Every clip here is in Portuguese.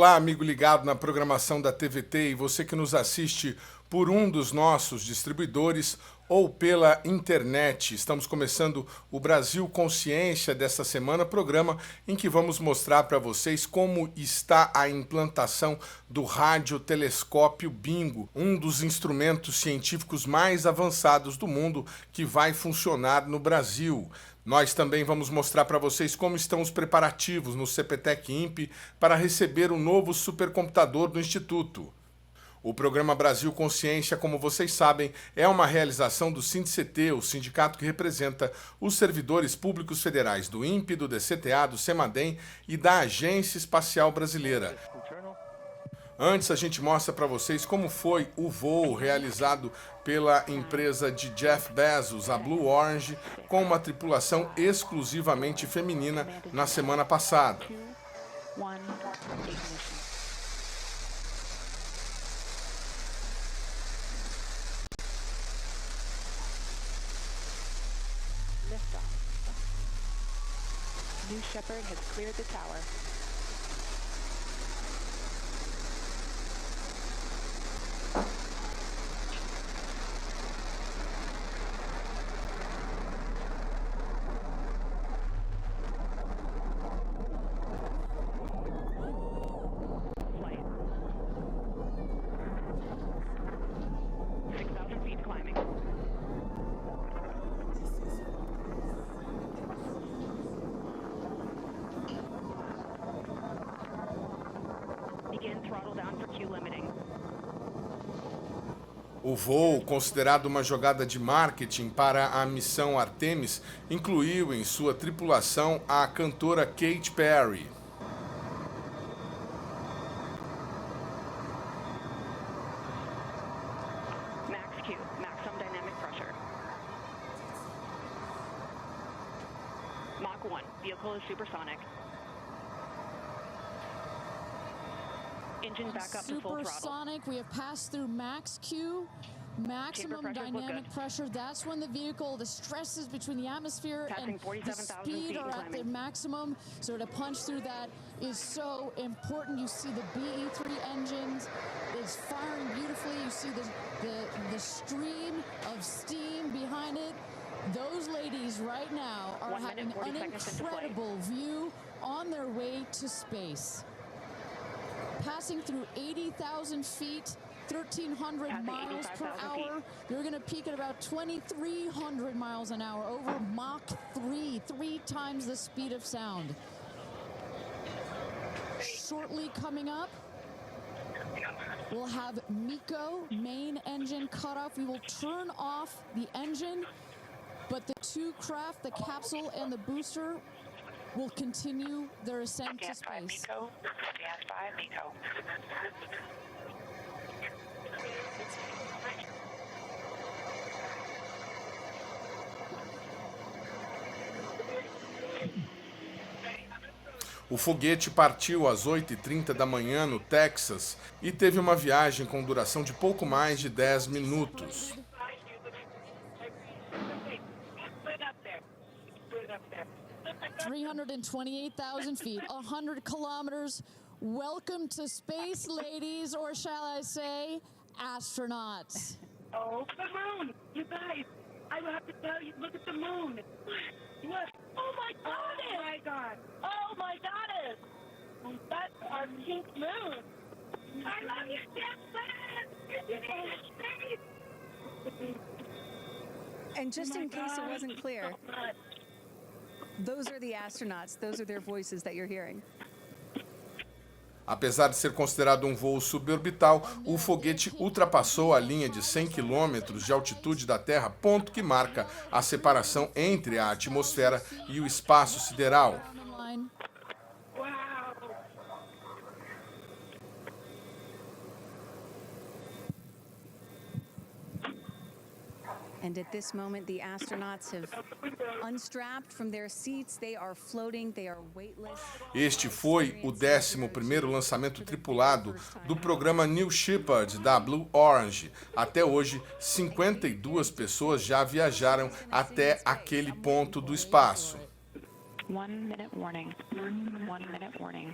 Olá, amigo ligado na programação da TVT e você que nos assiste por um dos nossos distribuidores ou pela internet. Estamos começando o Brasil Consciência desta semana, programa em que vamos mostrar para vocês como está a implantação do radiotelescópio Bingo, um dos instrumentos científicos mais avançados do mundo que vai funcionar no Brasil. Nós também vamos mostrar para vocês como estão os preparativos no CPTEC INPE para receber o novo supercomputador do Instituto. O programa Brasil Consciência, como vocês sabem, é uma realização do SINDCT, o sindicato que representa os servidores públicos federais do INPE, do DCTA, do CEMADEM e da Agência Espacial Brasileira. Antes a gente mostra para vocês como foi o voo realizado pela empresa de Jeff Bezos, a Blue Origin, com uma tripulação exclusivamente feminina na semana passada. New Shepard has cleared the tower. Flight. 6,000 feet climbing. Begin throttle down for Q limiting. O voo, considerado uma jogada de marketing para a missão Artemis, incluiu em sua tripulação a cantora Katy Perry. Max Q, maximum dynamic pressure. Mach 1, vehicle is supersonic. Engine back up to full throttle. Supersonic, we have passed through max Q, maximum Chamber pressures look dynamic good. pressure. That's when the vehicle, the stresses between the atmosphere Passing and the 47,000 speed feet are and at their climbing. maximum. So to punch through that is so important. You see the BE3 engines, it's firing beautifully. You see the stream of steam behind it. Those ladies right now are 1 minute, having 40 an seconds into flight. incredible view on their way to space. Passing through 80,000 feet, 1,300 Passing miles per 85,000 hour. They're going to peak at about 2,300 miles an hour over Mach 3, 3 times the speed of sound. Shortly coming up, we'll have MECO, main engine cutoff. We will turn off the engine, but the two craft, the capsule and the booster, will continue their ascent to Gas 5 space. MECO. Gas 5 MECO. O foguete partiu às 8h30 da manhã no Texas e teve uma viagem com duração de pouco mais de 10 minutos. 328,000 feet, 100 kilometers. Welcome to space, ladies, or shall I say, astronauts. Oh, the moon! You guys, I have to tell you, look at the moon. Look. Oh my goddess! Oh my god! Oh my goddess! That's our pink moon. I love you, Jackson! You're in space! And just in case it wasn't clear, those are the astronauts. Those are their voices that you're hearing. Apesar de ser considerado um voo suborbital, o foguete ultrapassou a linha de 100 km de altitude da Terra, ponto que marca a separação entre a atmosfera e o espaço sideral. And at this moment, the astronauts have unstrapped from their seats. They are floating. They are weightless. Este foi o 11º lançamento tripulado do programa New Shepard da Blue Origin. Até hoje, 52 pessoas já viajaram até aquele ponto do espaço. 1 minute warning. 1 minute warning.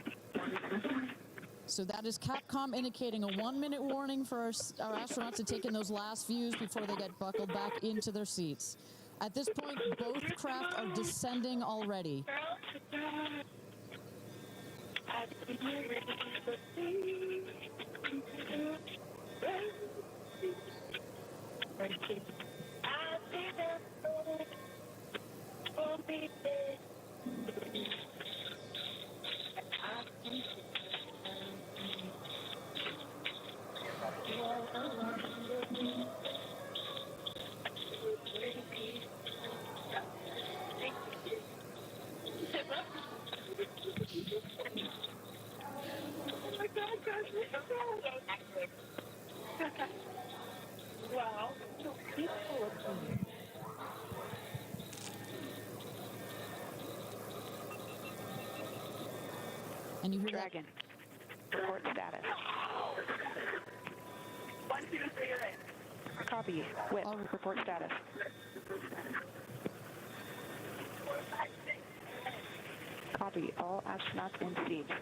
So that is Capcom indicating a 1-minute warning for our astronauts to take in those last views before they get buckled back into their seats. At this point, both craft are descending already. Wow. And you hear Dragon. Report status. 1, 2, 3, Copy. Whip. Report status. Copy. All astronauts in seats.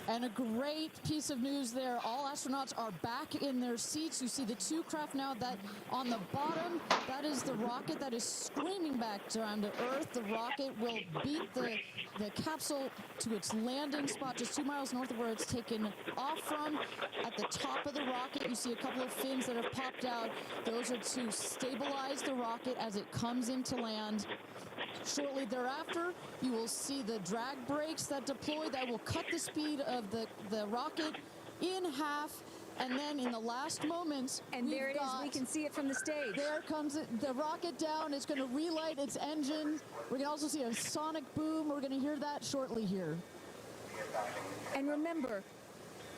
And a great piece of news there. All astronauts are back in their seats. You see the two craft now that on the bottom, that is the rocket that is screaming back down to Earth. The rocket will beat the capsule to its landing spot just 2 miles north of where it's taken off from. At the top of the rocket, you see a couple of fins that have popped out. Those are to stabilize the rocket as it comes into land. Shortly thereafter, you will see the drag brakes that deploy that will cut the speed of the rocket in half. And then in the last moments, And there it is. We can see it from the stage. there comes the rocket down. It's going to relight its engine. We're going to also see a sonic boom. We're going to hear that shortly here. And remember,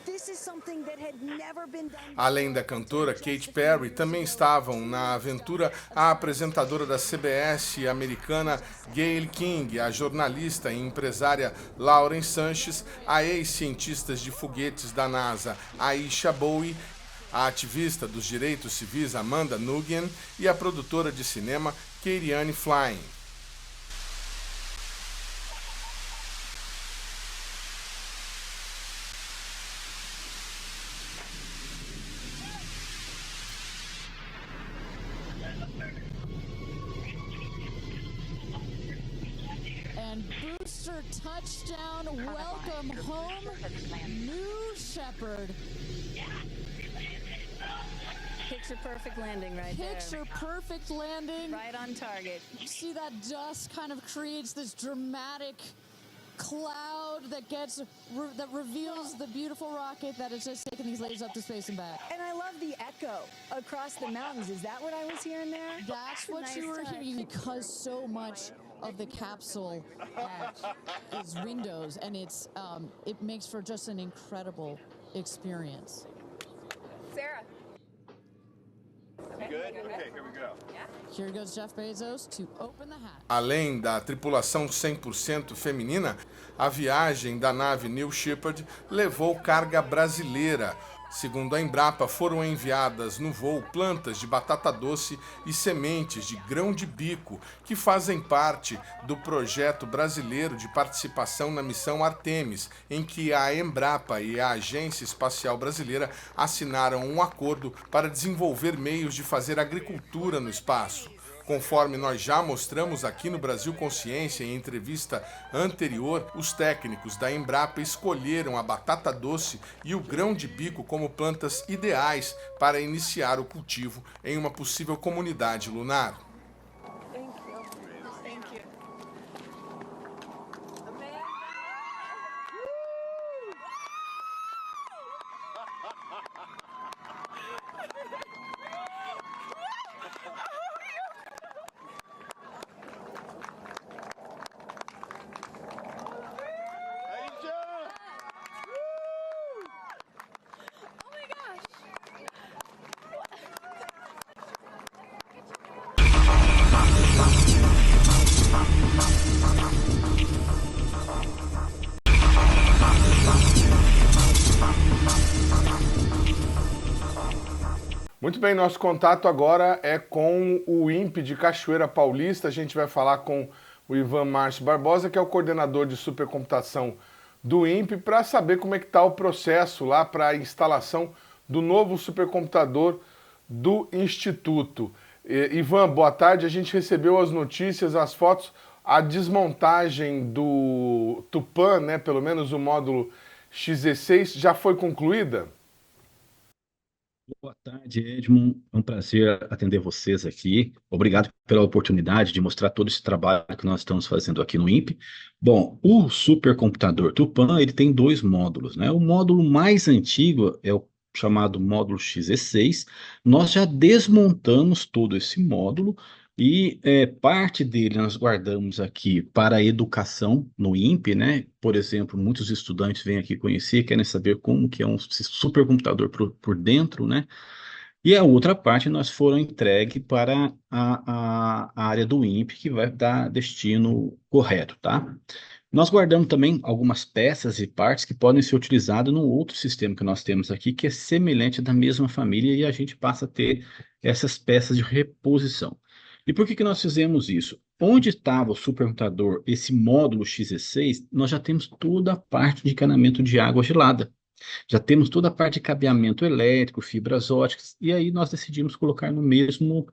this is something that had never been done. Além da cantora Katy Perry, também estavam na aventura a apresentadora da CBS americana Gayle King, a jornalista e empresária Lauren Sanches, a ex-cientistas de foguetes da NASA Aisha Bowie, a ativista dos direitos civis Amanda Nguyen e a produtora de cinema Kerianne Flynn. And booster touchdown, welcome home, New Shepard. Picture perfect landing right there. Picture perfect landing. Right on target. You see that dust kind of creates this dramatic cloud that reveals the beautiful rocket that has just taken these ladies up to space and back. And I love the echo across the mountains. Is that what I was hearing there? That's what Nice you were touch. hearing, because so much of the capsule is windows, and it makes for just an incredible experience. Sarah. Good? Okay, here we go. Here goes Jeff Bezos to open the hatch. Além da tripulação 100% feminina, a viagem da nave New Shepard levou carga brasileira. Segundo a Embrapa, foram enviadas no voo plantas de batata doce e sementes de grão de bico, que fazem parte do projeto brasileiro de participação na missão Artemis, em que a Embrapa e a Agência Espacial Brasileira assinaram um acordo para desenvolver meios de fazer agricultura no espaço. Conforme nós já mostramos aqui no Brasil Consciência em entrevista anterior, os técnicos da Embrapa escolheram a batata doce e o grão de bico como plantas ideais para iniciar o cultivo em uma possível comunidade lunar. Muito bem, nosso contato agora é com o INPE de Cachoeira Paulista. A gente vai falar com o Ivan Márcio Barbosa, que é o coordenador de supercomputação do INPE para saber como é que está o processo lá para a instalação do novo supercomputador do Instituto. Ivan, boa tarde. A gente recebeu as notícias, as fotos, a desmontagem do Tupã, né, pelo menos o módulo X16, já foi concluída? Boa tarde, Edmond. É um prazer atender vocês aqui. Obrigado pela oportunidade de mostrar todo esse trabalho que nós estamos fazendo aqui no INPE. Bom, o supercomputador Tupã, ele tem dois módulos, né? O módulo mais antigo é o chamado módulo X16. Nós já desmontamos todo esse módulo e parte dele nós guardamos aqui para a educação no INPE, né? Por exemplo, muitos estudantes vêm aqui conhecer, querem saber como que é um supercomputador por dentro, né? E a outra parte nós foram entregue para a área do INPE, que vai dar destino correto, tá? Nós guardamos também algumas peças e partes que podem ser utilizadas no outro sistema que nós temos aqui, que é semelhante da mesma família, e a gente passa a ter essas peças de reposição. E por que que nós fizemos isso? Onde estava o supercomputador, esse módulo X16, nós já temos toda a parte de encanamento de água gelada. Já temos toda a parte de cabeamento elétrico, fibras óticas, e aí nós decidimos colocar no mesmo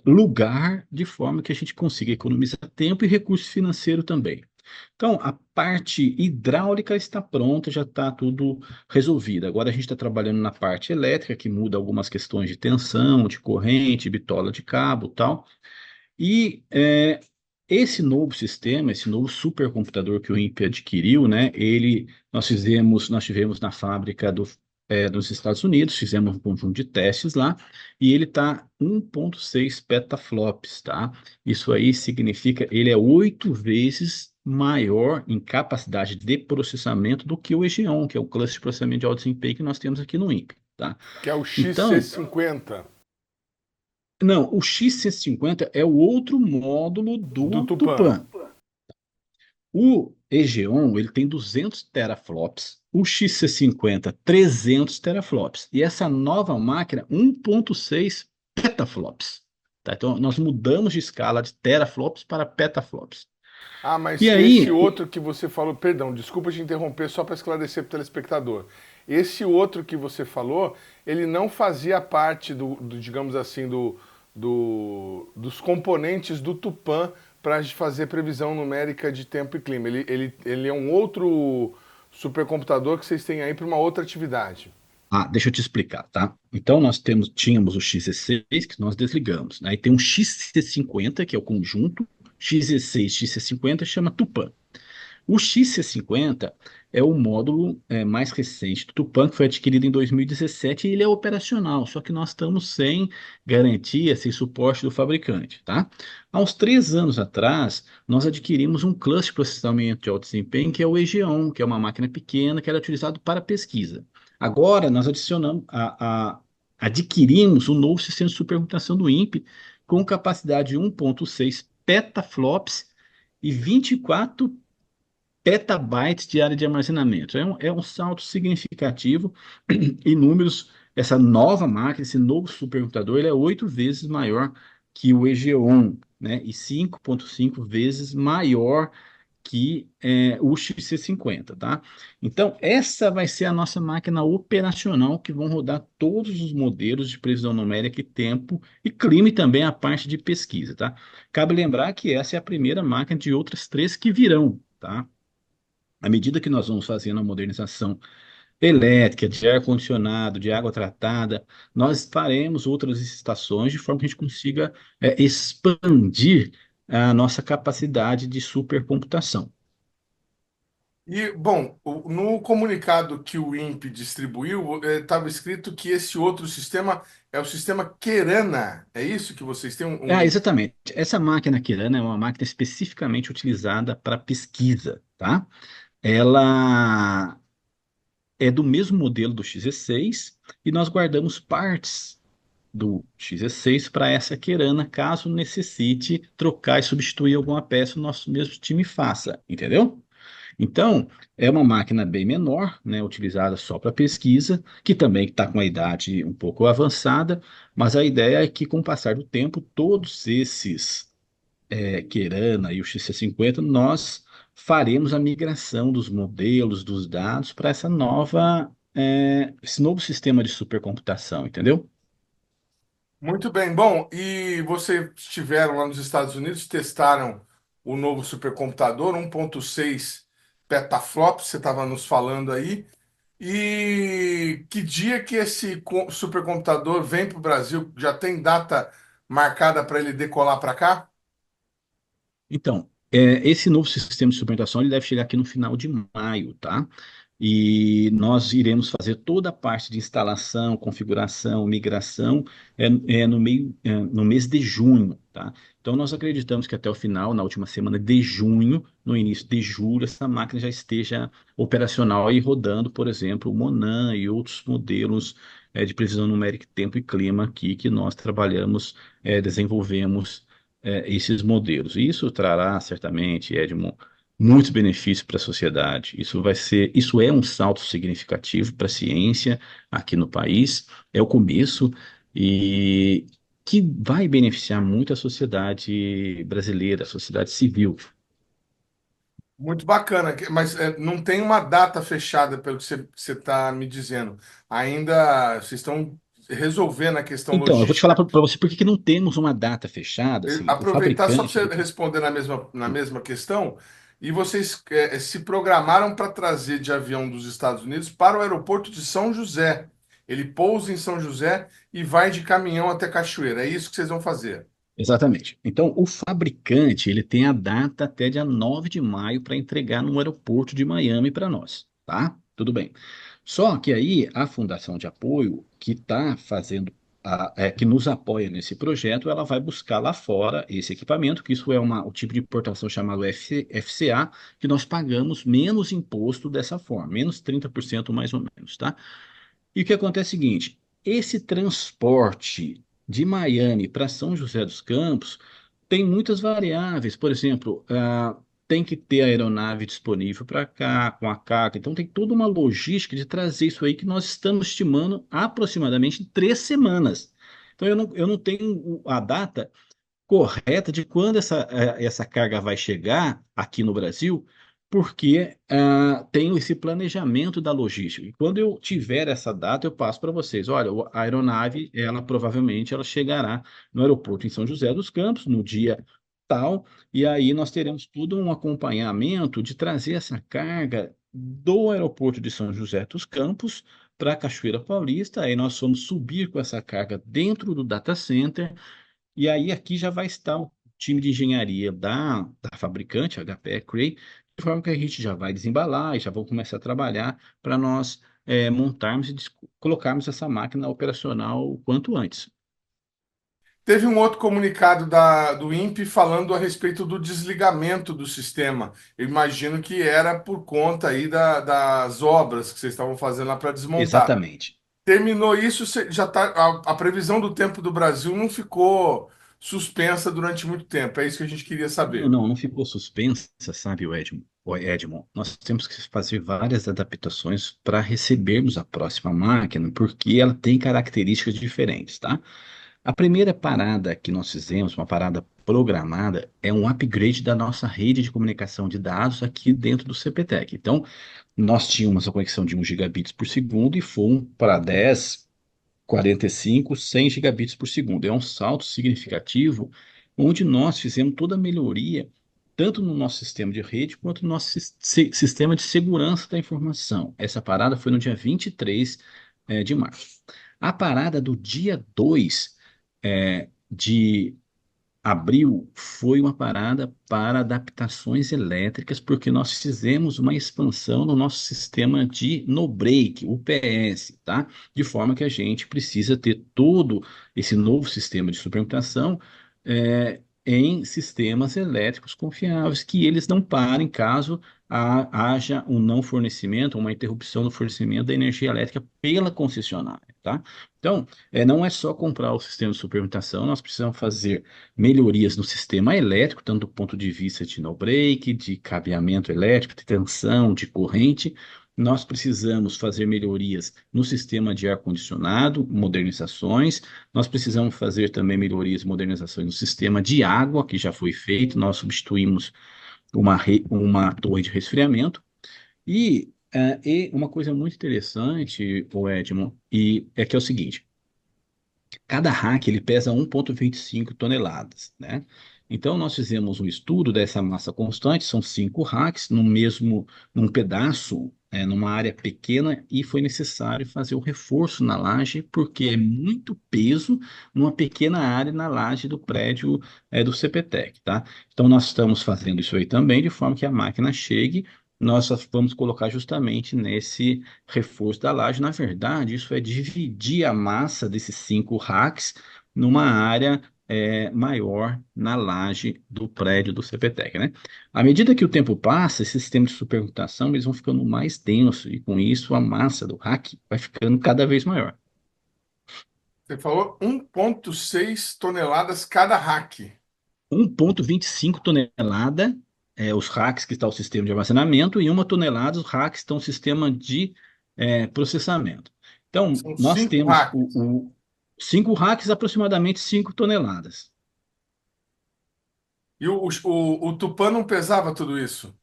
lugar, de forma que a gente consiga economizar tempo e recurso financeiro também. Então, a parte hidráulica está pronta, já está tudo resolvido. Agora a gente está trabalhando na parte elétrica, que muda algumas questões de tensão, de corrente, bitola de cabo, tal. E esse novo sistema, esse novo supercomputador que o INPE adquiriu, né, nós tivemos na fábrica dos Estados Unidos, fizemos um conjunto de testes lá, e ele está 1,6 petaflops, tá? Isso aí significa, ele é 8 vezes maior em capacidade de processamento do que o Egeon, que é o cluster de processamento de alto desempenho que nós temos aqui no INPE, tá? Que é o Então, XC50 não, o X150 é o outro módulo do do Tupã. Tupã. O Egeon, ele tem 200 teraflops, o XC50 300 teraflops, e essa nova máquina 1,6 petaflops. Tá? Então, nós mudamos de escala de teraflops para petaflops. Ah, mas E esse aí, outro que você falou, perdão, desculpa te interromper, só para esclarecer para o telespectador. Esse outro que você falou, ele não fazia parte digamos assim, dos componentes do Tupã para fazer previsão numérica de tempo e clima. Ele é um outro supercomputador que vocês têm aí para uma outra atividade. deixa eu te explicar, tá? Então, tínhamos o X16 que nós desligamos, né? Aí tem um XC50, que é o conjunto, X16, XC50, chama Tupã. O XC50 é o módulo mais recente do Tupã, que foi adquirido em 2017, e ele é operacional, só que nós estamos sem garantia, sem suporte do fabricante, tá? Há uns 3 anos atrás, nós adquirimos um cluster de processamento de alto desempenho, que é o Egeon, que é uma máquina pequena, que era utilizado para pesquisa. Agora, nós adquirimos um novo sistema de supercomputação do INPE, com capacidade de 1,6 petaflops e 24 petabytes de área de armazenamento. É um salto significativo em números. Essa nova máquina, esse novo supercomputador, ele é 8 vezes maior que o Egeon, né? E 5,5 vezes maior que o XC50, tá? Então, essa vai ser a nossa máquina operacional, que vão rodar todos os modelos de previsão numérica e tempo e clima, e também a parte de pesquisa, tá? Cabe lembrar que essa é a primeira máquina de outras 3 que virão, tá? À medida que nós vamos fazendo a modernização elétrica, de ar-condicionado, de água tratada, nós faremos outras estações de forma que a gente consiga expandir a nossa capacidade de supercomputação. E, bom, no comunicado que o INPE distribuiu, estava escrito que esse outro sistema é o sistema Kerana. É isso que vocês têm Exatamente. Essa máquina Kirana é uma máquina especificamente utilizada para pesquisa, tá? Ela é do mesmo modelo do XE6 e nós guardamos partes do XE6 para essa Kerana, caso necessite trocar e substituir alguma peça, o nosso mesmo time faça, entendeu? Então, é uma máquina bem menor, né, utilizada só para pesquisa, que também está com a idade um pouco avançada, mas a ideia é que, com o passar do tempo, todos esses Kerana e o XC50, nós faremos a migração dos modelos, dos dados para esse novo sistema de supercomputação, entendeu? Muito bem. Bom, e vocês estiveram lá nos Estados Unidos, testaram o novo supercomputador 1.6 petaflops, você estava nos falando aí. E que dia que esse supercomputador vem para o Brasil? Já tem data marcada para ele decolar para cá? Então, esse novo sistema de suplementação ele deve chegar aqui no final de maio, tá? E nós iremos fazer toda a parte de instalação, configuração, migração no mês de junho, tá? Então, nós acreditamos que até o final, na última semana de junho, no início de julho, essa máquina já esteja operacional e rodando, por exemplo, o Monan e outros modelos de previsão numérica, tempo e clima aqui que nós trabalhamos, desenvolvemos esses modelos. Isso trará certamente, Edmond, muitos benefícios para a sociedade. Isso é um salto significativo para a ciência aqui no país, é o começo e que vai beneficiar muito a sociedade brasileira, a sociedade civil. Muito bacana, mas não tem uma data fechada, pelo que você está me dizendo. Ainda vocês estão resolvendo a questão Então, eu vou te falar logística. para você por que que não temos uma data fechada. Assim, o Aproveitar só para fabricante. você responder na mesma questão, e vocês se programaram para trazer de avião dos Estados Unidos para o aeroporto de São José. Ele pousa em São José e vai de caminhão até Cachoeira. É isso que vocês vão fazer. Exatamente. Então, o fabricante, ele tem a data até dia 9 de maio para entregar no aeroporto de Miami para nós, tá? Tudo bem. Só que aí a fundação de apoio que está fazendo, que nos apoia nesse projeto, ela vai buscar lá fora esse equipamento, que isso é o tipo de importação chamado FCA, que nós pagamos menos imposto dessa forma, menos 30% mais ou menos, tá? E o que acontece é o seguinte: esse transporte de Miami para São José dos Campos tem muitas variáveis. Por exemplo, tem que ter a aeronave disponível para cá, com a carga. Então, tem toda uma logística de trazer isso aí que nós estamos estimando aproximadamente 3 semanas. Então, eu não tenho a data correta de quando essa carga vai chegar aqui no Brasil, porque tenho esse planejamento da logística. E quando eu tiver essa data, eu passo para vocês. Olha, a aeronave, ela provavelmente ela chegará no aeroporto em São José dos Campos no dia tal, e aí nós teremos todo um acompanhamento de trazer essa carga do aeroporto de São José dos Campos para Cachoeira Paulista. Aí nós vamos subir com essa carga dentro do data center e aí aqui já vai estar o time de engenharia da fabricante, a HPE Cray, de forma que a gente já vai desembalar e já vamos começar a trabalhar para nós montarmos e colocarmos essa máquina operacional o quanto antes. Teve um outro comunicado do INPE falando a respeito do desligamento do sistema. Eu imagino que era por conta aí das obras que vocês estavam fazendo lá para desmontar. Exatamente. Terminou isso, já tá, a previsão do tempo do Brasil não ficou suspensa durante muito tempo. É isso que a gente queria Não, saber. não, não ficou suspensa, sabe, o Edmond. Nós temos que fazer várias adaptações para recebermos a próxima máquina, porque ela tem características diferentes, tá? A primeira parada que nós fizemos, uma parada programada, é um upgrade da nossa rede de comunicação de dados aqui dentro do CPTEC. Então, nós tínhamos a conexão de 1 gigabits por segundo e fomos para 10, 45, 100 gigabits por segundo. É um salto significativo, onde nós fizemos toda a melhoria, tanto no nosso sistema de rede, quanto no nosso sistema de segurança da informação. Essa parada foi no dia 23, de março. A parada do dia 2 de abril foi uma parada para adaptações elétricas, porque nós fizemos uma expansão no nosso sistema de no-break, UPS, tá? De forma que a gente precisa ter todo esse novo sistema de suplementação em sistemas elétricos confiáveis, que eles não parem caso haja um não fornecimento, uma interrupção no fornecimento da energia elétrica pela concessionária, tá? Então, não é só comprar o sistema de suplementação, nós precisamos fazer melhorias no sistema elétrico, tanto do ponto de vista de no-break, de cabeamento elétrico, de tensão, de corrente. Nós precisamos fazer melhorias no sistema de ar-condicionado, modernizações. Nós precisamos fazer também melhorias e modernizações no sistema de água, que já foi feito. Nós substituímos uma torre de resfriamento. E uma coisa muito interessante, o Edmond, é que é o seguinte: cada rack ele pesa 1,25 toneladas, né? Então nós fizemos um estudo dessa massa constante, são 5 racks num pedaço, numa área pequena, e foi necessário fazer o reforço na laje, porque é muito peso numa pequena área na laje do prédio do CPTEC, tá? Então nós estamos fazendo isso aí também, de forma que a máquina chegue. Nós só vamos colocar justamente nesse reforço da laje. Na verdade, isso é dividir a massa desses 5 racks numa área maior na laje do prédio do CPTEC, né? À medida que o tempo passa, esses sistemas de supercomputação eles vão ficando mais densos e com isso a massa do rack vai ficando cada vez maior. Você falou 1,6 toneladas cada rack. 1,25 tonelada os racks que está o sistema de armazenamento e 1 tonelada os racks que estão o sistema de processamento. Então, São nós 5 temos racks. 5 racks, aproximadamente 5 toneladas. E o Tupã não pesava tudo isso?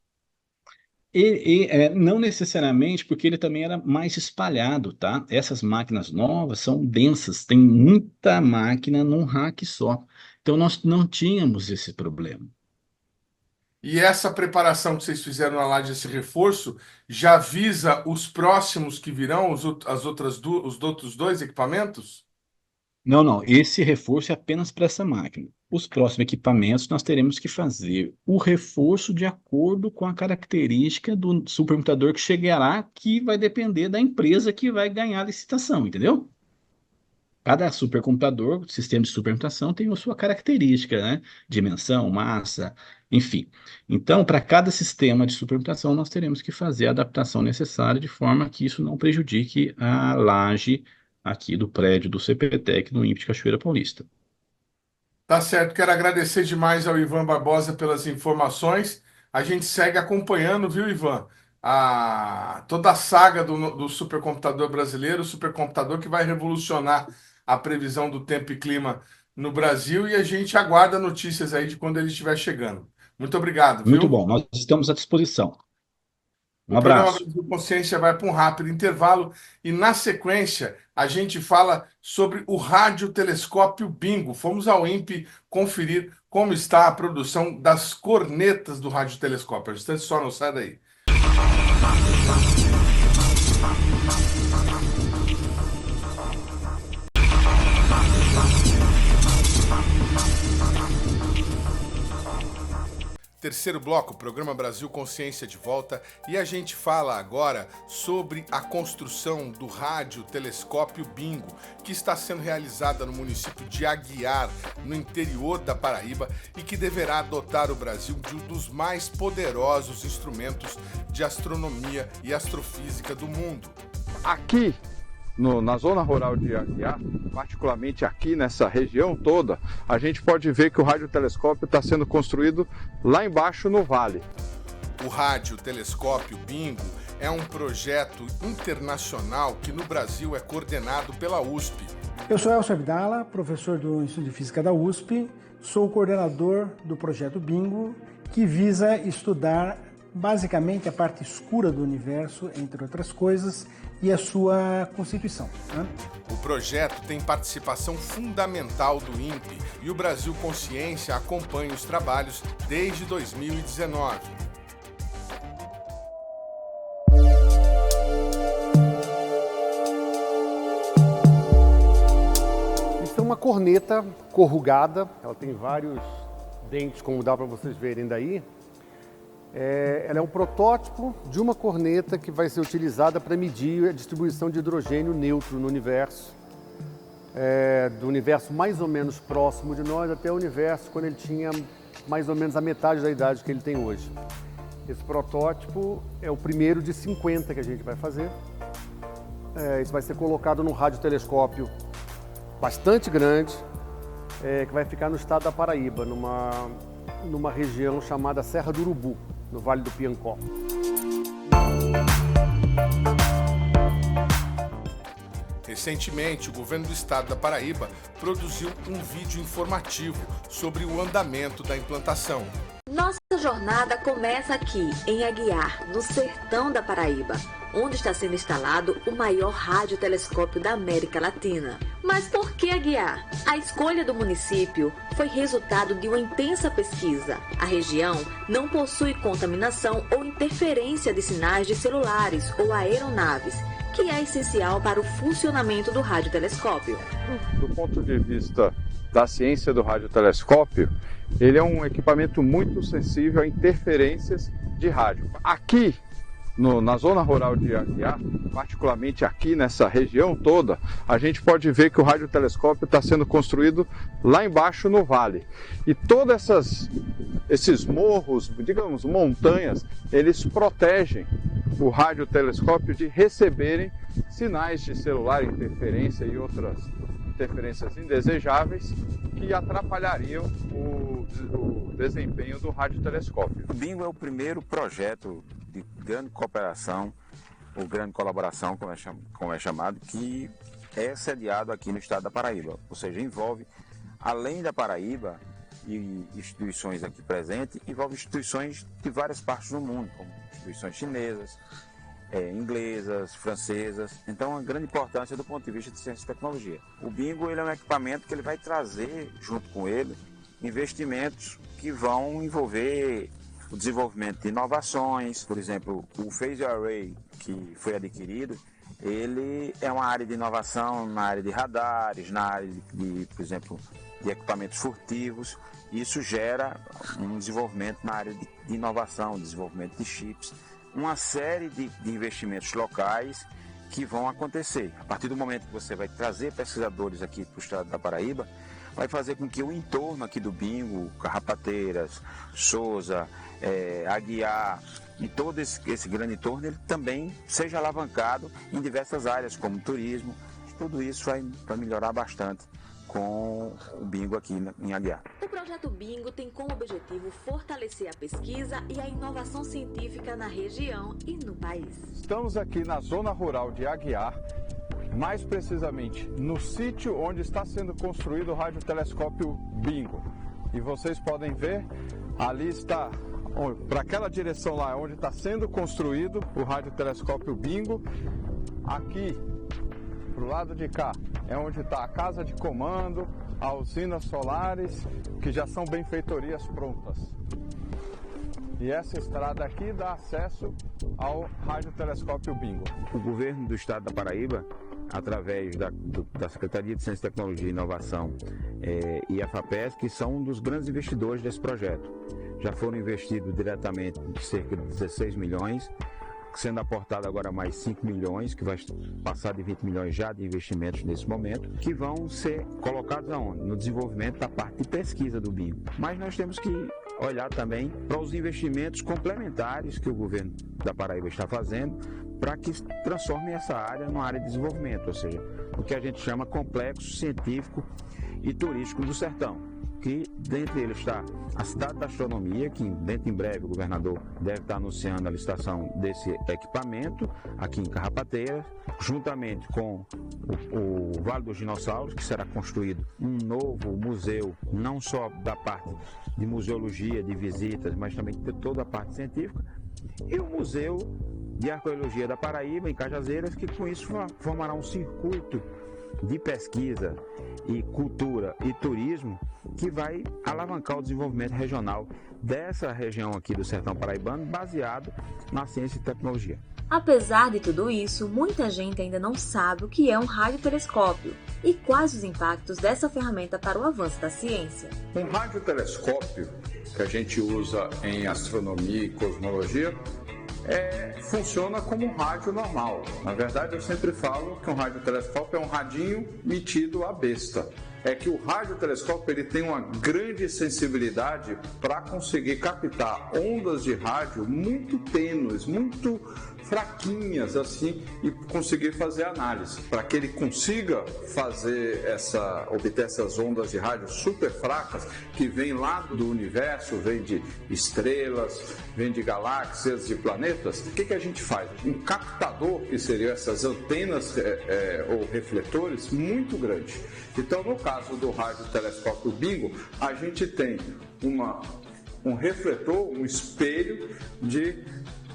Não necessariamente, porque ele também era mais espalhado, tá? Essas máquinas novas são densas, tem muita máquina num rack só. Então, nós não tínhamos esse problema. E essa preparação que vocês fizeram na laje, esse reforço, já visa os próximos que virão, os outros dois equipamentos? Não, não. Esse reforço é apenas para essa máquina. Os próximos equipamentos nós teremos que fazer o reforço de acordo com a característica do supercomputador que chegará, que vai depender da empresa que vai ganhar a licitação, entendeu? Cada supercomputador, sistema de supercomputação, tem a sua característica, né? Dimensão, massa, enfim. Então, para cada sistema de supercomputação, nós teremos que fazer a adaptação necessária de forma que isso não prejudique a laje aqui do prédio do CPTEC no INPE de Cachoeira Paulista. Tá certo, quero agradecer demais ao Ivan Barbosa pelas informações. A gente segue acompanhando, viu, Ivan? Toda a saga do supercomputador brasileiro, o supercomputador que vai revolucionar a previsão do tempo e clima no Brasil, e a gente aguarda notícias aí de quando ele estiver chegando. Muito obrigado, Muito viu? bom, nós estamos à disposição. Um O programa abraço. Brasil Consciência vai para um rápido intervalo e, na sequência, a gente fala sobre o radiotelescópio Bingo. Fomos ao INPE conferir como está a produção das cornetas do radiotelescópio. A distância só não sai daí. Terceiro bloco, programa Brasil Consciência de volta, e a gente fala agora sobre a construção do radiotelescópio Bingo, que está sendo realizada no município de Aguiar, no interior da Paraíba, e que deverá dotar o Brasil de um dos mais poderosos instrumentos de astronomia e astrofísica do mundo. Aqui na zona rural de Aguiar, particularmente aqui nessa região toda, a gente pode ver que o radiotelescópio está sendo construído lá embaixo no vale. O radiotelescópio Bingo é um projeto internacional que no Brasil é coordenado pela USP. Eu sou Elcio Abdala, professor do Instituto de Física da USP, sou o coordenador do projeto Bingo, que visa estudar basicamente a parte escura do universo, entre outras coisas, e a sua constituição, né? O projeto tem participação fundamental do INPE e o Brasil Consciência acompanha os trabalhos desde 2019. Isso é uma corneta corrugada, ela tem vários dentes, como dá para vocês verem daí. Ela é um protótipo de uma corneta que vai ser utilizada para medir a distribuição de hidrogênio neutro no universo, do universo mais ou menos próximo de nós até o universo quando ele tinha mais ou menos a metade da idade que ele tem hoje. Esse protótipo é o primeiro de 50 que a gente vai fazer. Isso vai ser colocado num radiotelescópio bastante grande, que vai ficar no estado da Paraíba, numa região chamada Serra do Urubu, no Vale do Piancó. Recentemente, o governo do estado da Paraíba produziu um vídeo informativo sobre o andamento da implantação. Nossa jornada começa aqui, em Aguiar, no sertão da Paraíba, onde está sendo instalado o maior radiotelescópio da América Latina. Mas por que Aguiar? A escolha do município foi resultado de uma intensa pesquisa. A região não possui contaminação ou interferência de sinais de celulares ou aeronaves, que é essencial para o funcionamento do radiotelescópio. Do ponto de vista da ciência do radiotelescópio, ele é um equipamento muito sensível a interferências de rádio. Aqui, na zona rural de Aguiar, particularmente aqui nessa região toda, a gente pode ver que o radiotelescópio está sendo construído lá embaixo no vale. E todos esses morros, digamos, montanhas, eles protegem o radiotelescópio de receberem sinais de celular, interferência e outras interferências indesejáveis que atrapalhariam o desempenho do radiotelescópio. O Bingo é o primeiro projeto de grande cooperação, ou grande colaboração, como é chamado, que é sediado aqui no estado da Paraíba. Ou seja, envolve, além da Paraíba e instituições aqui presentes, envolve instituições de várias partes do mundo, como instituições chinesas, inglesas, francesas. Então, a grande importância do ponto de vista de ciência e tecnologia. O Bingo ele é um equipamento que ele vai trazer, junto com ele, investimentos que vão envolver o desenvolvimento de inovações. Por exemplo, o Phased Array, que foi adquirido, ele é uma área de inovação na área de radares, na área de por exemplo, de equipamentos furtivos. Isso gera um desenvolvimento na área de inovação, desenvolvimento de chips, uma série de investimentos locais que vão acontecer. A partir do momento que você vai trazer pesquisadores aqui para o estado da Paraíba, vai fazer com que o entorno aqui do Bingo, Carrapateiras, Souza, Aguiar e todo esse grande entorno, ele também seja alavancado em diversas áreas, como turismo. Tudo isso vai melhorar bastante com o Bingo aqui em Aguiar. O projeto Bingo tem como objetivo fortalecer a pesquisa e a inovação científica na região e no país. Estamos aqui na zona rural de Aguiar, mais precisamente no sítio onde está sendo construído o radiotelescópio Bingo. E vocês podem ver, ali está, para aquela direção lá, onde está sendo construído o radiotelescópio Bingo. Aqui, para o lado de cá, é onde está a casa de comando, a usinas solares, que já são benfeitorias prontas. E essa estrada aqui dá acesso ao radiotelescópio Bingo. O governo do estado da Paraíba, através da Secretaria de Ciência, Tecnologia e Inovação e a FAPESC, são um dos grandes investidores desse projeto. Já foram investidos diretamente cerca de 16 milhões, sendo aportado agora mais 5 milhões, que vai passar de 20 milhões já de investimentos nesse momento, que vão ser colocados aonde? No desenvolvimento da parte de pesquisa do Bingo. Mas nós temos que olhar também para os investimentos complementares que o governo da Paraíba está fazendo para que transforme essa área numa área de desenvolvimento, ou seja, o que a gente chama complexo científico e turístico do sertão. Que dentre eles está a cidade da astronomia, que dentro em breve o governador deve estar anunciando a licitação desse equipamento aqui em Carrapateiras, juntamente com o Vale dos Dinossauros, que será construído um novo museu, não só da parte de museologia, de visitas, mas também de toda a parte científica, e o Museu de Arqueologia da Paraíba, em Cajazeiras, que com isso formará um circuito de pesquisa e cultura e turismo que vai alavancar o desenvolvimento regional dessa região aqui do sertão paraibano, baseado na ciência e tecnologia. Apesar de tudo isso, muita gente ainda não sabe o que é um radiotelescópio e quais os impactos dessa ferramenta para o avanço da ciência. Um radiotelescópio, que a gente usa em astronomia e cosmologia, funciona como um rádio normal. Na verdade, eu sempre falo que um radiotelescópio é um radinho metido à besta. É que o radiotelescópio ele tem uma grande sensibilidade para conseguir captar ondas de rádio muito tênues, muito fraquinhas assim, e conseguir fazer análise. Para que ele consiga obter essas ondas de rádio super fracas que vêm lá do universo, vêm de estrelas, vêm de galáxias, de planetas, o que a gente faz? Um captador, que seriam essas antenas ou refletores, muito grande. Então, no caso do radiotelescópio Bingo, a gente tem um refletor, um espelho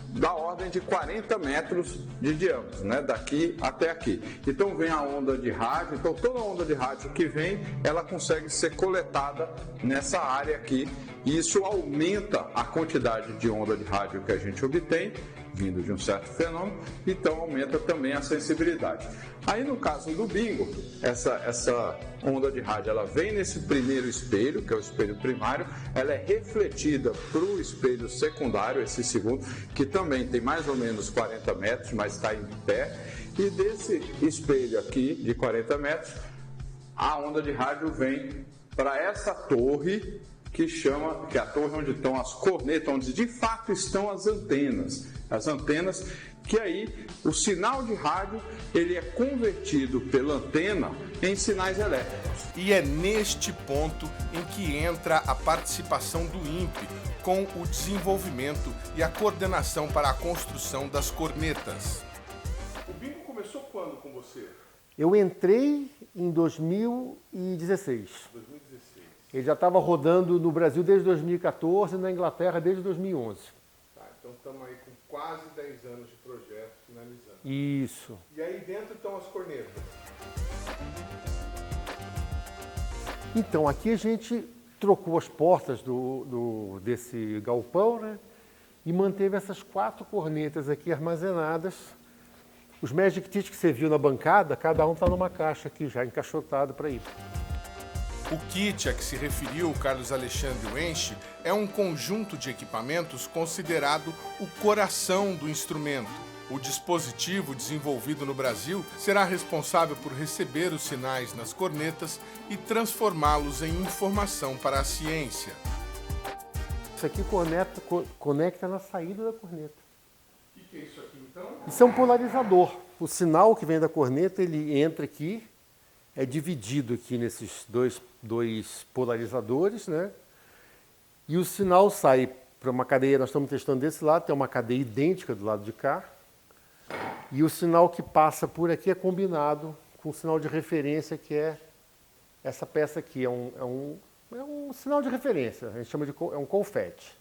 da ordem de 40 metros de diâmetro, né? Daqui até aqui. Então vem a onda de rádio, então toda a onda de rádio que vem, ela consegue ser coletada nessa área aqui, e isso aumenta a quantidade de onda de rádio que a gente obtém, vindo de um certo fenômeno, então aumenta também a sensibilidade. Aí no caso do bingo, essa onda de rádio, ela vem nesse primeiro espelho, que é o espelho primário, ela é refletida para o espelho secundário, esse segundo, que também tem mais ou menos 40 metros, mas está em pé, e desse espelho aqui, de 40 metros, a onda de rádio vem para essa torre, que é a torre onde estão as cornetas, onde de fato estão as antenas. As antenas que aí o sinal de rádio ele é convertido pela antena em sinais elétricos. E é neste ponto em que entra a participação do INPE com o desenvolvimento e a coordenação para a construção das cornetas. O bingo começou quando com você? Eu entrei em 2016. Ele já estava rodando no Brasil desde 2014 e na Inglaterra desde 2011. Tá, então estamos aí com quase 10 anos de projeto finalizando. Isso. E aí dentro estão as cornetas. Então, aqui a gente trocou as portas desse galpão, né? E manteve essas 4 cornetas aqui armazenadas. Os Magic Teeth que você viu na bancada, cada um está numa caixa aqui já encaixotado para ir. O kit a que se referiu o Carlos Alexandre Wensch é um conjunto de equipamentos considerado o coração do instrumento. O dispositivo desenvolvido no Brasil será responsável por receber os sinais nas cornetas e transformá-los em informação para a ciência. Isso aqui conecta na saída da corneta. O que é isso aqui então? Isso é um polarizador. O sinal que vem da corneta, ele entra aqui, é dividido aqui nesses dois polarizadores, né? E o sinal sai para uma cadeia, nós estamos testando desse lado, tem uma cadeia idêntica do lado de cá. E o sinal que passa por aqui é combinado com o sinal de referência, que é essa peça aqui. É um sinal de referência, a gente chama de um confete.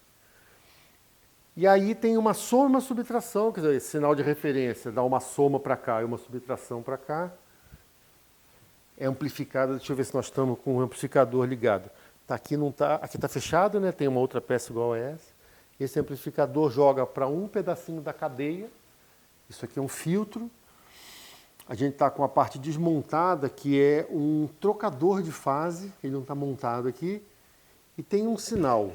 E aí tem uma soma e uma subtração, quer dizer, esse sinal de referência dá uma soma para cá e uma subtração para cá. É amplificada, deixa eu ver se nós estamos com o amplificador ligado. Tá, aqui não tá, aqui está fechado, né? Tem uma outra peça igual a essa. Esse amplificador joga para um pedacinho da cadeia. Isso aqui é um filtro. A gente está com a parte desmontada, que é um trocador de fase. Ele não está montado aqui. E tem um sinal,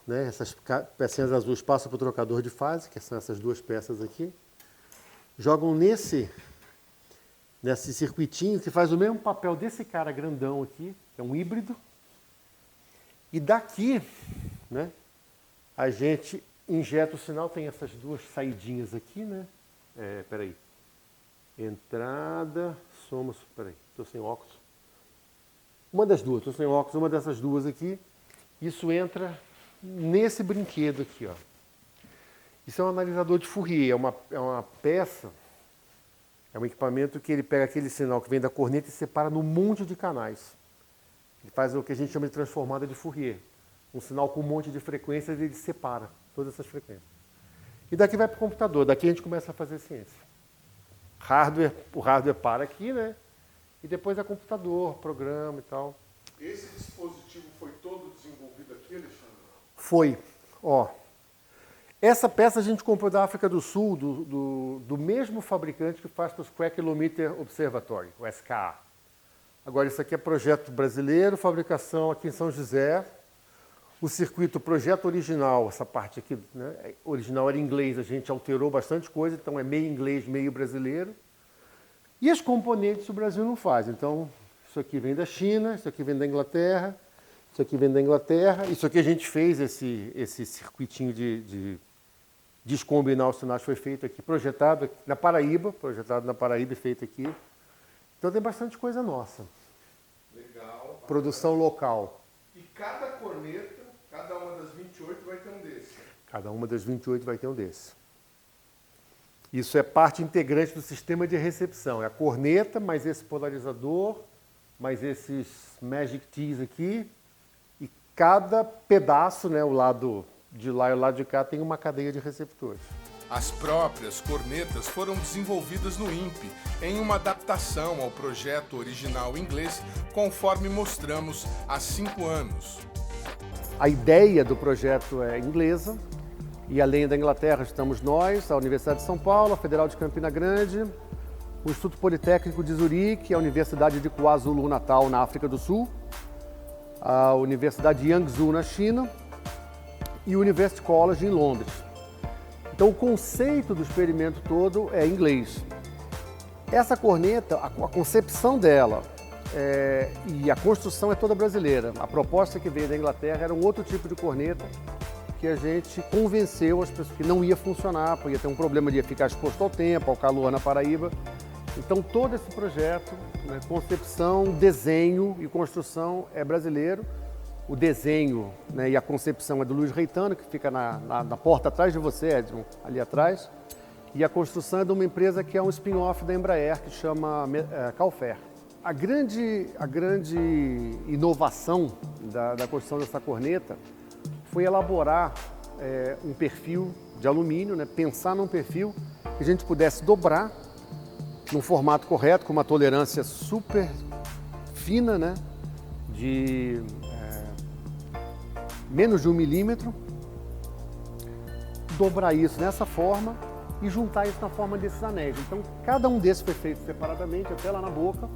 né? Essas pecinhas azuis passam para o trocador de fase, que são essas 2 peças aqui. Jogam nesse circuitinho que faz o mesmo papel desse cara grandão aqui, que é um híbrido. E daqui, né, a gente injeta o sinal, tem essas 2 saidinhas aqui, né? Peraí. Entrada, soma, peraí, estou sem óculos. Uma das 2, estou sem óculos, uma dessas 2 aqui. Isso entra nesse brinquedo aqui, ó. Isso é um analisador de Fourier, é uma peça. É um equipamento que ele pega aquele sinal que vem da corneta e separa num monte de canais. Ele faz o que a gente chama de transformada de Fourier. Um sinal com um monte de frequências e ele separa todas essas frequências. E daqui vai para o computador, daqui a gente começa a fazer ciência. O hardware para aqui, né? E depois é computador, programa e tal. Esse dispositivo foi todo desenvolvido aqui, Alexandre? Foi. Ó. Essa peça a gente comprou da África do Sul, do mesmo fabricante que faz para o Square Kilometer Observatory, o SKA. Agora, isso aqui é projeto brasileiro, fabricação aqui em São José. O circuito, o projeto original, essa parte aqui, né, original era em inglês, a gente alterou bastante coisa, então é meio inglês, meio brasileiro. E os componentes o Brasil não faz. Então, isso aqui vem da China, isso aqui vem da Inglaterra, isso aqui vem da Inglaterra. Isso aqui a gente fez, esse circuitinho de descombinar os sinais, foi feito aqui, projetado aqui na Paraíba e feito aqui. Então tem bastante coisa nossa. Legal. Produção local. E cada corneta, cada uma das 28 vai ter um desse? Cada uma das 28 vai ter um desse. Isso é parte integrante do sistema de recepção. É a corneta, mais esse polarizador, mais esses Magic Teeth aqui. E cada pedaço, né, o lado de lá e o lado de cá, tem uma cadeia de receptores. As próprias cornetas foram desenvolvidas no INPE em uma adaptação ao projeto original inglês, conforme mostramos há 5 anos. A ideia do projeto é inglesa e além da Inglaterra estamos nós, a Universidade de São Paulo, a Federal de Campina Grande, o Instituto Politécnico de Zurique, a Universidade de KwaZulu-Natal na África do Sul, a Universidade de Yangzhou na China e o University College em Londres. Então o conceito do experimento todo é inglês. Essa corneta, a concepção dela e a construção é toda brasileira. A proposta que veio da Inglaterra era um outro tipo de corneta que a gente convenceu as pessoas que não ia funcionar, porque ia ter um problema de ia ficar exposto ao tempo, ao calor na Paraíba. Então todo esse projeto, né, concepção, desenho e construção é brasileiro. O desenho, né, e a concepção é do Luiz Reitano, que fica na porta atrás de você, Edson, ali atrás. E a construção é de uma empresa que é um spin-off da Embraer, que chama Calfair. A grande inovação da construção dessa corneta foi elaborar um perfil de alumínio, né, pensar num perfil que a gente pudesse dobrar num formato correto, com uma tolerância super fina, né, de menos de 1 milímetro, dobrar isso nessa forma e juntar isso na forma desses anéis. Então, cada um desses foi feito separadamente, até lá na boca,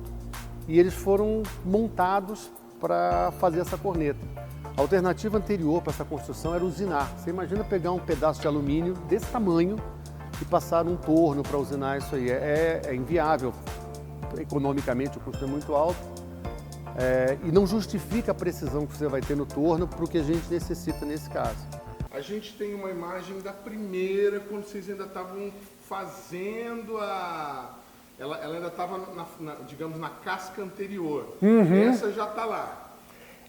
e eles foram montados para fazer essa corneta. A alternativa anterior para essa construção era usinar. Você imagina pegar um pedaço de alumínio desse tamanho e passar um torno para usinar isso aí. É inviável. Economicamente, o custo é muito alto. E não justifica a precisão que você vai ter no torno para o que a gente necessita nesse caso. A gente tem uma imagem da primeira, quando vocês ainda estavam fazendo ela ainda estava, digamos, na casca anterior. Uhum. Essa já está lá.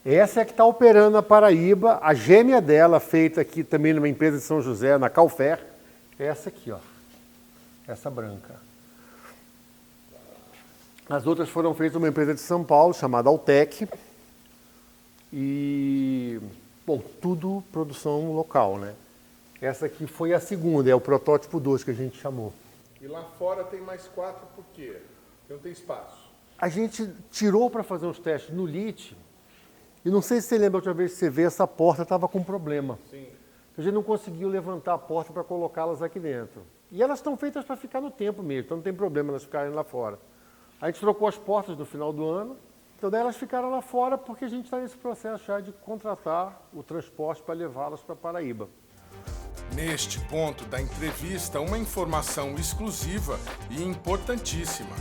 Essa é que está operando na Paraíba. A gêmea dela, feita aqui também numa empresa de São José, na Calfair, é essa aqui, ó. Essa branca. As outras foram feitas numa empresa de São Paulo, chamada Altec. E, bom, tudo produção local, né? Essa aqui foi a segunda, é o protótipo 2 que a gente chamou. E lá fora tem mais 4, por quê? Porque não tem espaço. A gente tirou para fazer uns testes no LIT, e não sei se você lembra, outra vez que você vê, essa porta estava com problema. Sim. A gente não conseguiu levantar a porta para colocá-las aqui dentro. E elas estão feitas para ficar no tempo mesmo, então não tem problema elas ficarem lá fora. A gente trocou as portas no final do ano, então daí elas ficaram lá fora porque a gente está nesse processo já de contratar o transporte para levá-las para Paraíba. Neste ponto da entrevista, uma informação exclusiva e importantíssima.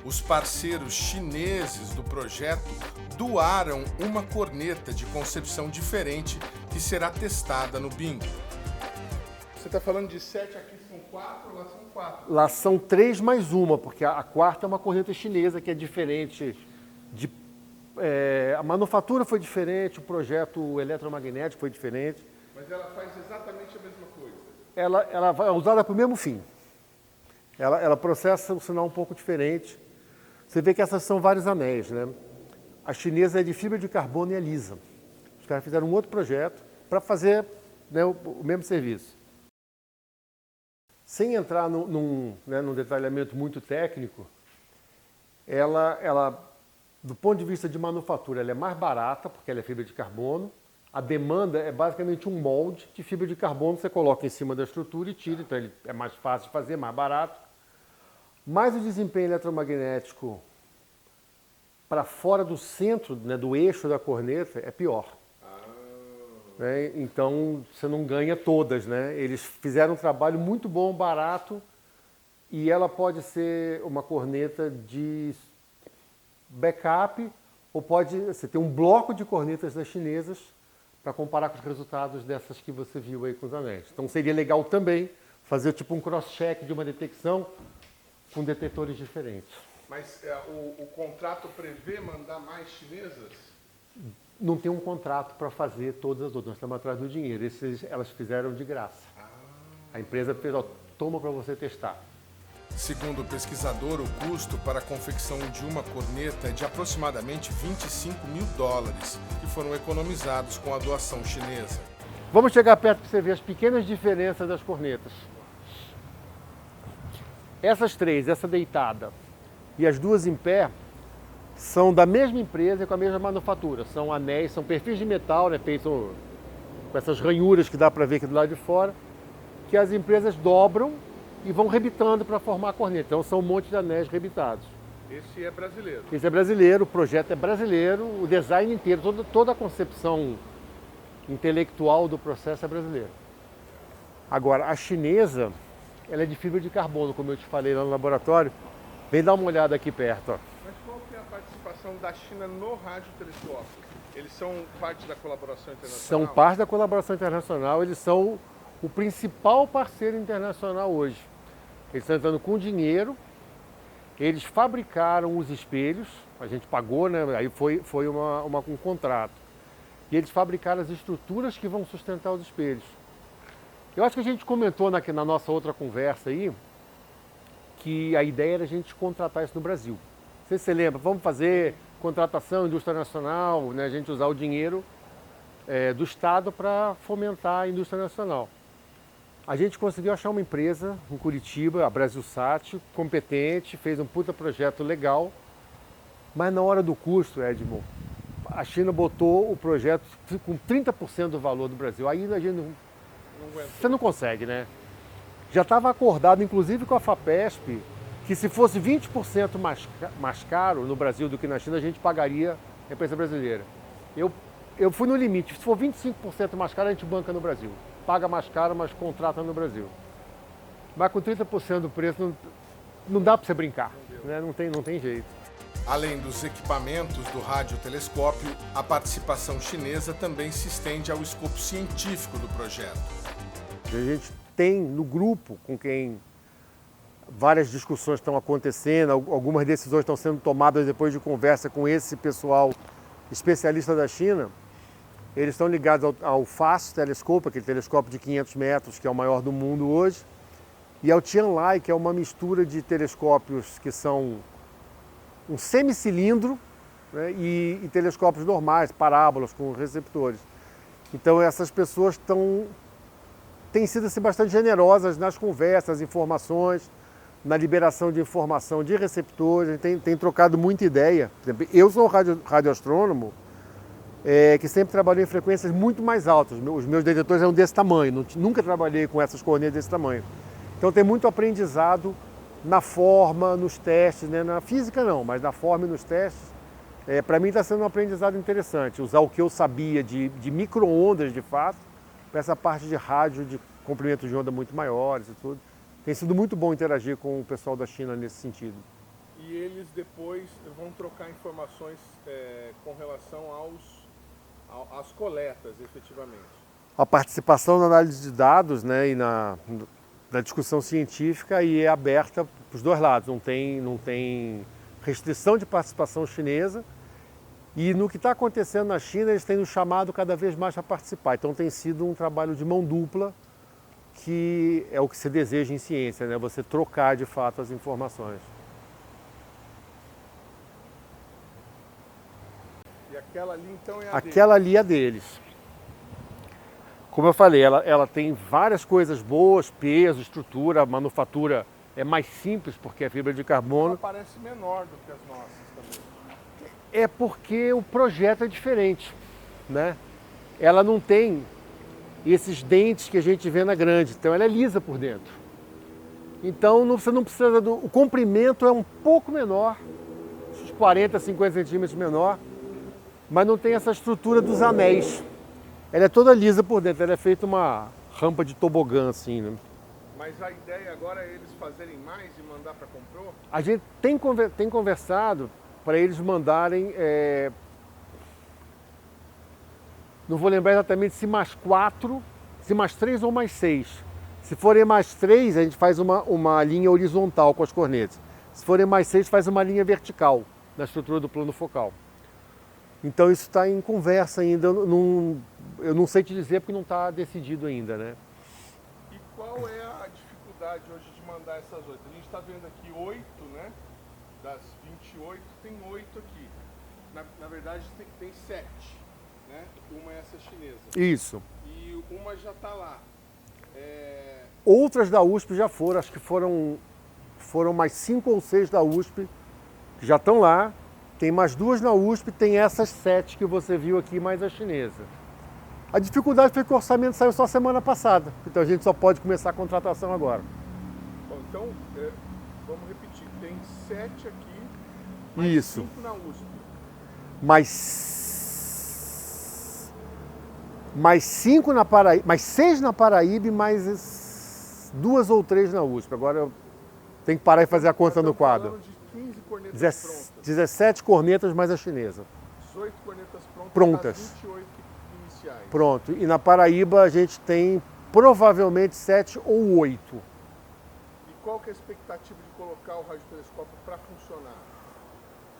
Os parceiros chineses do projeto doaram uma corneta de concepção diferente que será testada no bingo. Você está falando de 7, aqui são 4, lá são 4. Lá são 3 mais uma, porque a quarta é uma corneta chinesa que é diferente. A manufatura foi diferente, o projeto eletromagnético foi diferente. Mas ela faz exatamente a mesma coisa? Ela é usada para o mesmo fim. Ela processa o sinal um pouco diferente. Você vê que essas são vários anéis, né? A chinesa é de fibra de carbono e é lisa. Os caras fizeram um outro projeto para fazer, né, o mesmo serviço. Sem entrar num detalhamento muito técnico, ela, do ponto de vista de manufatura, ela é mais barata, porque ela é fibra de carbono. A demanda é basicamente um molde de fibra de carbono, você coloca em cima da estrutura e tira, então ele é mais fácil de fazer, mais barato. Mas o desempenho eletromagnético para fora do centro, né, do eixo da corneta, é pior. Né? Então, você não ganha todas, né? Eles fizeram um trabalho muito bom, barato, e ela pode ser uma corneta de backup, ou você ter um bloco de cornetas das chinesas para comparar com os resultados dessas que você viu aí com os anéis. Então, seria legal também fazer tipo um cross-check de uma detecção com detetores diferentes. Mas o contrato prevê mandar mais chinesas? Não tem um contrato para fazer todas as outras, nós estamos atrás do dinheiro. Elas fizeram de graça. A empresa fez, toma para você testar. Segundo o pesquisador, o custo para a confecção de uma corneta é de aproximadamente $25 mil, que foram economizados com a doação chinesa. Vamos chegar perto para você ver as pequenas diferenças das cornetas. Essas três, essa deitada e as duas em pé, são da mesma empresa e com a mesma manufatura. São anéis, são perfis de metal, né, feitos com essas ranhuras que dá para ver aqui do lado de fora, que as empresas dobram e vão rebitando para formar a corneta. Então são um monte de anéis rebitados. Esse é brasileiro? Esse é brasileiro, o projeto é brasileiro, o design inteiro, toda a concepção intelectual do processo é brasileiro. Agora, a chinesa, ela é de fibra de carbono, como eu te falei lá no laboratório. Vem dar uma olhada aqui perto. Ó. Mas qual que é a participação da China no radiotelescópio? Eles são parte da colaboração internacional? São parte da colaboração internacional, eles são o principal parceiro internacional hoje. Eles estão entrando com dinheiro, eles fabricaram os espelhos, a gente pagou, né? Aí foi um contrato. E eles fabricaram as estruturas que vão sustentar os espelhos. Eu acho que a gente comentou na nossa outra conversa aí, que a ideia era a gente contratar isso no Brasil. Não sei se você lembra, vamos fazer contratação, indústria nacional, né? A gente usar o dinheiro do Estado para fomentar a indústria nacional. A gente conseguiu achar uma empresa em Curitiba, a Brasilsat, competente, fez um puta projeto legal, mas na hora do custo, Edmo, a China botou o projeto com 30% do valor do Brasil. Aí a gente você não consegue, né? Já estava acordado, inclusive com a FAPESP, que se fosse 20% mais caro no Brasil do que na China, a gente pagaria a empresa brasileira. Eu fui no limite, se for 25% mais caro, a gente banca no Brasil. Paga mais caro, mas contrata no Brasil. Mas com 30% do preço, não dá para você brincar, né? Não tem jeito. Além dos equipamentos do radiotelescópio, a participação chinesa também se estende ao escopo científico do projeto. A gente tem no grupo com quem várias discussões estão acontecendo, algumas decisões estão sendo tomadas depois de conversa com esse pessoal especialista da China. Eles estão ligados ao FAST telescópio, aquele telescópio de 500 metros, que é o maior do mundo hoje, e ao Tianlai, que é uma mistura de telescópios que são um semicilindro, né, e telescópios normais, parábolas com receptores. Então essas pessoas têm sido assim, bastante generosas nas conversas, informações, na liberação de informação de receptores, tem trocado muita ideia. Por exemplo, eu sou um radioastrônomo que sempre trabalhei em frequências muito mais altas. Os meus detectores eram desse tamanho, nunca trabalhei com essas cornetas desse tamanho. Então tem muito aprendizado na forma, nos testes, né? Na física não, mas na forma e nos testes. Para mim está sendo um aprendizado interessante, usar o que eu sabia de micro-ondas de fato, para essa parte de rádio, de comprimentos de onda muito maiores e tudo. Tem sido muito bom interagir com o pessoal da China nesse sentido. E eles depois vão trocar informações com relação às coletas, efetivamente? A participação na análise de dados, né, e na discussão científica e é aberta para os dois lados, não tem restrição de participação chinesa. E no que está acontecendo na China, eles têm nos chamado cada vez mais para participar. Então tem sido um trabalho de mão dupla, que é o que se deseja em ciência, né? Você trocar de fato as informações. E aquela ali então é a Aquela ali é a deles. Como eu falei, ela tem várias coisas boas, peso, estrutura, a manufatura é mais simples porque é fibra de carbono. Ela parece menor do que as nossas também. É porque o projeto é diferente, né? Ela não tem esses dentes que a gente vê na grande, então ela é lisa por dentro. Então você não precisa o comprimento é um pouco menor, uns 40, 50 centímetros menor, mas não tem essa estrutura dos anéis. Ela é toda lisa por dentro, ela é feita uma rampa de tobogã assim, né? Mas a ideia agora é eles fazerem mais e mandar para Comprô? A gente tem conversado para eles mandarem, não vou lembrar exatamente se mais 4, se mais 3 ou mais 6. Se forem mais 3, a gente faz uma linha horizontal com as cornetas. Se forem mais 6, faz uma linha vertical na estrutura do plano focal. Então isso está em conversa ainda, eu não sei te dizer porque não está decidido ainda, né? E qual é a dificuldade dificuldade hoje de mandar essas 8. A gente está vendo aqui 8, né? Das 28, tem 8 aqui. Na verdade, tem 7, né? Uma é essa chinesa. Isso. E uma já está lá. Outras da USP já foram, acho que foram mais 5 ou 6 da USP que já estão lá. Tem mais 2 na USP, tem essas 7 que você viu aqui, mais a chinesa. A dificuldade foi que o orçamento saiu só semana passada, então a gente só pode começar a contratação agora. Bom, então, vamos repetir, tem 7 aqui, mais Isso. 5 na USP. Mais 5 na Paraíba, mais 6 na Paraíba e mais 2 ou 3 na USP. Agora eu tenho que parar e fazer a conta no quadro. De 15 cornetas 17 cornetas mais a chinesa. 18 cornetas Prontas. Das 28 iniciais. Pronto. E na Paraíba a gente tem provavelmente 7 ou 8. E qual que é a expectativa de colocar o radiotelescópio para funcionar?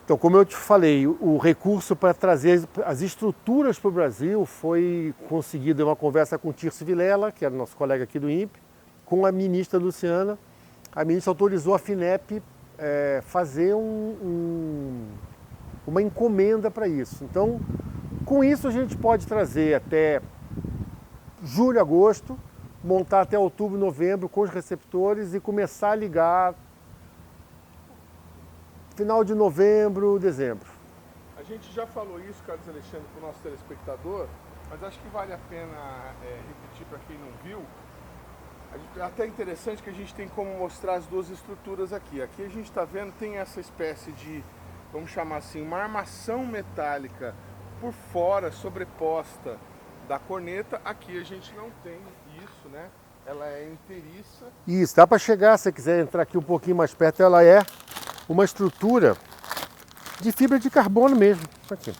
Então, como eu te falei, o recurso para trazer as estruturas para o Brasil foi conseguido em uma conversa com o Tirso Vilela, que era nosso colega aqui do INPE, com a ministra Luciana. A ministra autorizou a FINEP fazer uma encomenda para isso. Então, com isso a gente pode trazer até julho, agosto, montar até outubro, novembro com os receptores e começar a ligar final de novembro, dezembro. A gente já falou isso, Carlos Alexandre, para o nosso telespectador, mas acho que vale a pena repetir para quem não viu. É até interessante que a gente tem como mostrar as duas estruturas aqui. Aqui a gente está vendo, tem essa espécie de, vamos chamar assim, uma armação metálica por fora, sobreposta da corneta. Aqui a gente não tem isso, né? Ela é inteiriça. Isso, dá para chegar, se você quiser entrar aqui um pouquinho mais perto, ela é uma estrutura de fibra de carbono mesmo. Aqui.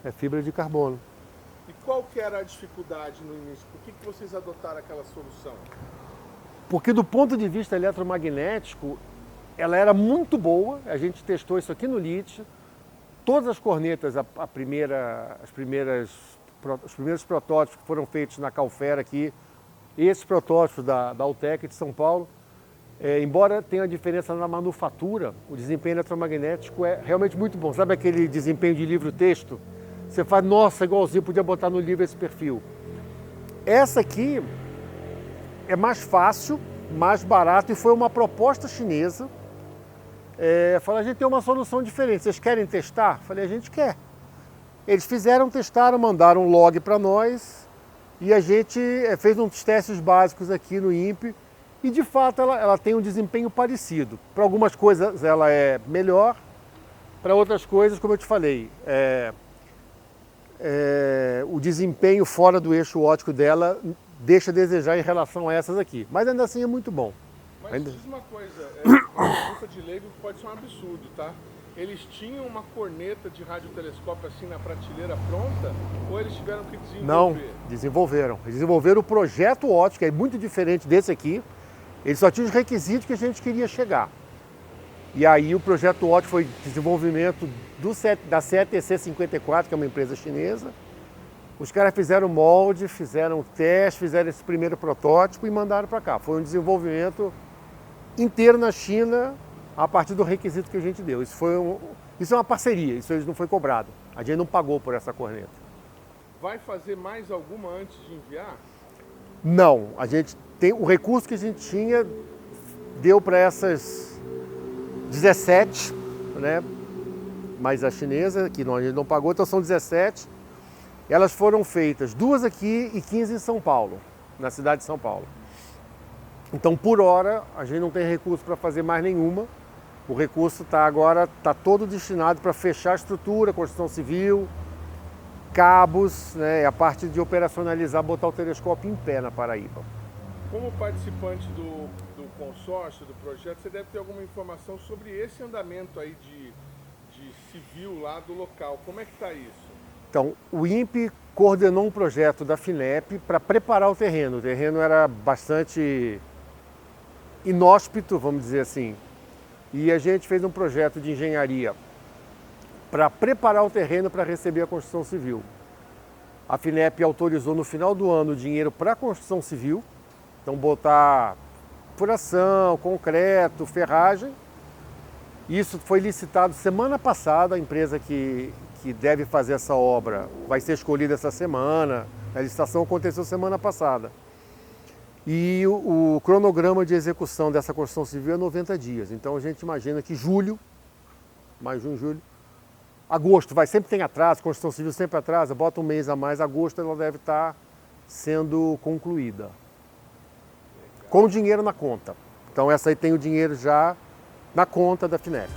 É fibra de carbono. E qual que era a dificuldade no início? Por que vocês adotaram aquela solução? Porque do ponto de vista eletromagnético, ela era muito boa. A gente testou isso aqui no LIT. Todas as cornetas, os primeiros protótipos que foram feitos na Calfera aqui, esses protótipos da Altec de São Paulo, embora tenha diferença na manufatura, o desempenho eletromagnético é realmente muito bom. Sabe aquele desempenho de livro-texto? Você faz, nossa, igualzinho, podia botar no livro esse perfil. Essa aqui é mais fácil, mais barato e foi uma proposta chinesa. Falei, a gente tem uma solução diferente, vocês querem testar? Falei, a gente quer. Eles testaram, mandaram um log para nós e a gente fez uns testes básicos aqui no INPE e de fato ela tem um desempenho parecido. Para algumas coisas ela é melhor, para outras coisas, como eu te falei, o desempenho fora do eixo óptico dela deixa a desejar em relação a essas aqui. Mas ainda assim é muito bom. Mas diz uma coisa, uma pergunta de leigo que pode ser um absurdo, tá? Eles tinham uma corneta de radiotelescópio assim na prateleira pronta ou eles tiveram que desenvolver? Não, desenvolveram. Eles desenvolveram o projeto óptico, é muito diferente desse aqui. Eles só tinham os requisitos que a gente queria chegar. E aí o projeto óptico foi desenvolvimento da CETC 54, que é uma empresa chinesa. Os caras fizeram molde, fizeram teste, fizeram esse primeiro protótipo e mandaram para cá. Foi um desenvolvimento inteiro na China a partir do requisito que a gente deu. Isso é uma parceria, isso não foi cobrado. A gente não pagou por essa corneta. Vai fazer mais alguma antes de enviar? Não, a gente tem o recurso que a gente tinha, deu para essas 17, né? Mais a chinesa, que a gente não pagou, então são 17. Elas foram feitas 2 aqui e 15 em São Paulo, na cidade de São Paulo. Então, por hora, a gente não tem recurso para fazer mais nenhuma. O recurso está todo destinado para fechar a estrutura, construção civil, cabos, né, a parte de operacionalizar, botar o telescópio em pé na Paraíba. Como participante do consórcio, do projeto, você deve ter alguma informação sobre esse andamento aí de civil lá do local. Como é que está isso? Então, o INPE coordenou um projeto da FINEP para preparar o terreno. O terreno era bastante inóspito, vamos dizer assim. E a gente fez um projeto de engenharia para preparar o terreno para receber a construção civil. A FINEP autorizou no final do ano o dinheiro para a construção civil Então botar furação, concreto, ferragem. Isso foi licitado semana passada, a empresa que deve fazer essa obra vai ser escolhida essa semana, a licitação aconteceu semana passada. E o cronograma de execução dessa construção civil é 90 dias, então a gente imagina que julho, mais junho, julho, agosto, sempre tem atraso, construção civil sempre atrasa, bota um mês a mais, agosto ela deve estar sendo concluída. Com dinheiro na conta. Então essa aí tem o dinheiro já na conta da FINEP.